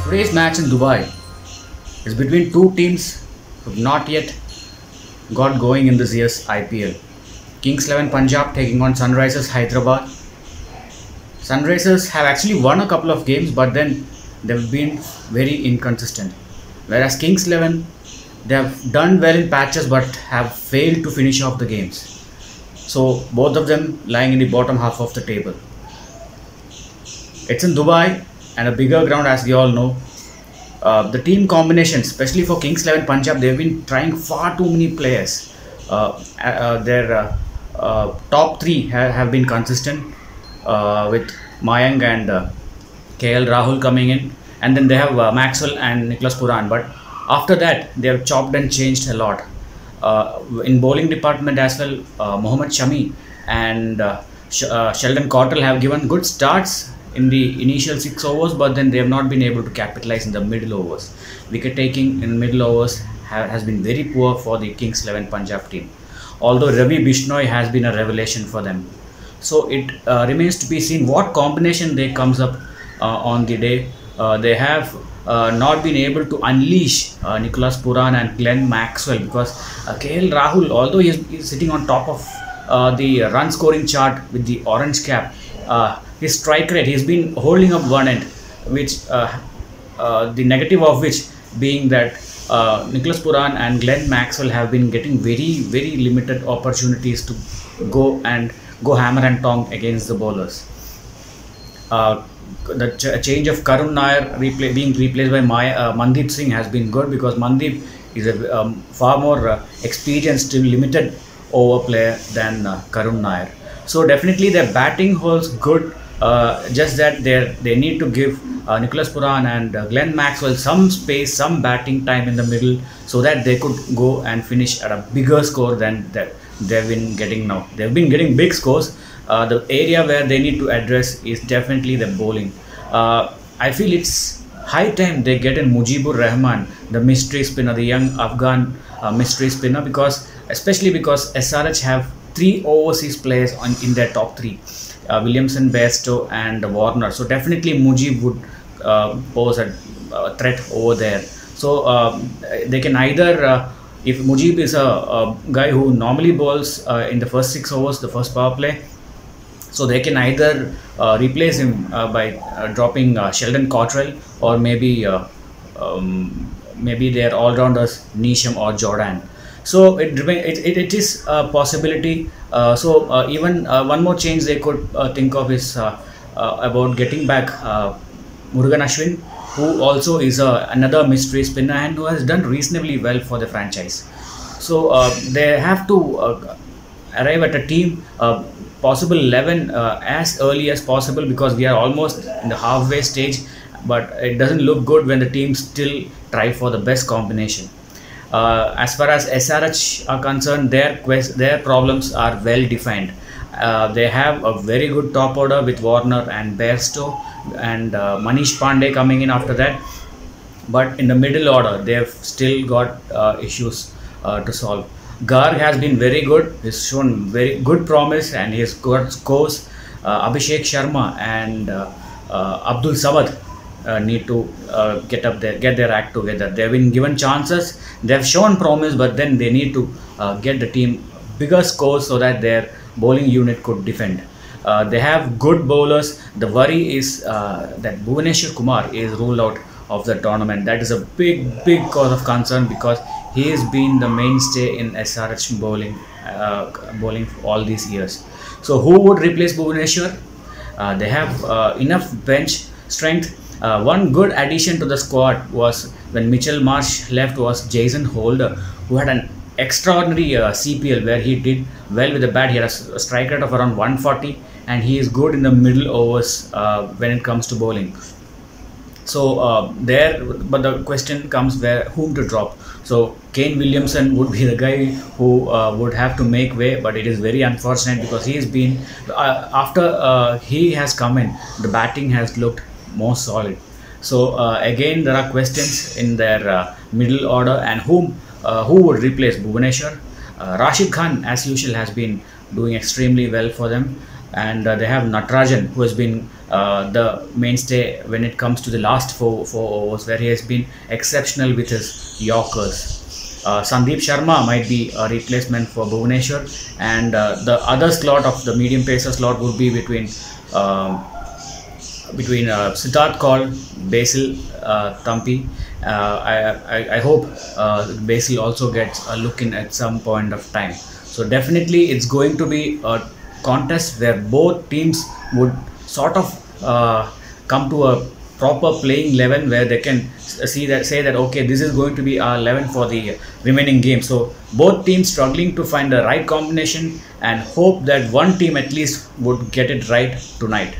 Today's match in Dubai is between two teams who have not yet got going in this year's IPL. Kings 11 Punjab taking on Sunrisers Hyderabad. Sunrisers have actually won a couple of games, but then they've been very inconsistent. Whereas Kings 11, they have done well in patches but have failed to finish off the games. So both of them lying in the bottom half of the table. It's in Dubai and a bigger ground, as we all know. The team combination, especially for Kings 11 Punjab, they've been trying far too many players. Their top three have been consistent with Mayank and KL Rahul coming in, and then they have Maxwell and Nicholas Puran. But after that, they have chopped and changed a lot. In bowling department as well, Mohammad Shami and Sheldon Cottrell have given good starts in the initial 6 overs, but then they have not been able to capitalize in the middle overs. Wicket taking in middle overs has been very poor for the Kings 11 Punjab team, although Ravi Bishnoi has been a revelation for them. So it remains to be seen what combination they comes up on the day. They have not been able to unleash Nicholas Puran and Glenn Maxwell, because KL Rahul, although he is sitting on top of the run scoring chart with the orange cap, his strike rate, he's been holding up one end, which the negative of which being that Nicholas Puran and Glenn Maxwell have been getting very limited opportunities to go hammer and tong against the bowlers. The change of Karun Nair being replaced by Mandeep Singh has been good, because Mandeep is a far more experienced limited over player than Karun Nair. So definitely their batting holds good, just that they need to give Nicholas Puran and Glenn Maxwell some space, some batting time in the middle, so that they could go and finish at a bigger score than that they've been getting now. They've been getting big scores. The area where they need to address is definitely the bowling. I feel it's high time they get in Mujibur Rahman, the mystery spinner, the young Afghan mystery spinner, especially because SRH have 3 overseas players in their top 3, Williamson, Bairstow and Warner. So definitely Mujib would pose a threat over there. So they can either if Mujib is a guy who normally bowls in the first 6 overs, the first power play, so they can either replace him by dropping Sheldon Cottrell, or maybe their all-rounders Neesham or Jordan. So it is a possibility. Even one more change they could think of is about getting back Murugan Ashwin, who also is another mystery spinner and who has done reasonably well for the franchise. So they have to arrive at a team possible 11 as early as possible, because we are almost in the halfway stage, but it doesn't look good when the teams still try for the best combination. As far as SRH are concerned, their problems are well defined. They have a very good top order with Warner and Bairstow and Manish Pandey coming in after that, but in the middle order they've still got issues to solve. Garg has been very good. He's shown very good promise and he's got scores. Abhishek Sharma and Abdul Samad need to get their act together. They've been given chances, they've shown promise, but then they need to get the team bigger scores so that their bowling unit could defend. They have good bowlers. The worry is that Bhuvaneshwar Kumar is ruled out of the tournament. That is a big cause of concern, because he has been the mainstay in SRH bowling for all these years. So who would replace Bhuvaneshwar? They have enough bench strength. One good addition to the squad was when Mitchell Marsh left was Jason Holder, who had an extraordinary CPL where he did well with the bat. He had a strike rate of around 140 and he is good in the middle overs when it comes to bowling. So but the question comes whom to drop. So Kane Williamson would be the guy who would have to make way, but it is very unfortunate, because he has been after he has come in, the batting has looked more solid. So again, there are questions in their middle order, and who would replace Bhuvaneshwar. Rashid Khan, as usual, has been doing extremely well for them, and they have Natarajan, who has been the mainstay when it comes to the last four overs, where he has been exceptional with his Yorkers. Sandeep Sharma might be a replacement for Bhuvneshwar, and the other slot of the medium pacer slot would be um, between Siddharth Kaul, Basil Thampi. I hope Basil also gets a look in at some point of time. So definitely, it's going to be a contest where both teams would sort of come to a proper playing 11 where they can say that okay, this is going to be our 11 for the remaining game. So both teams struggling to find the right combination and hope that one team at least would get it right tonight.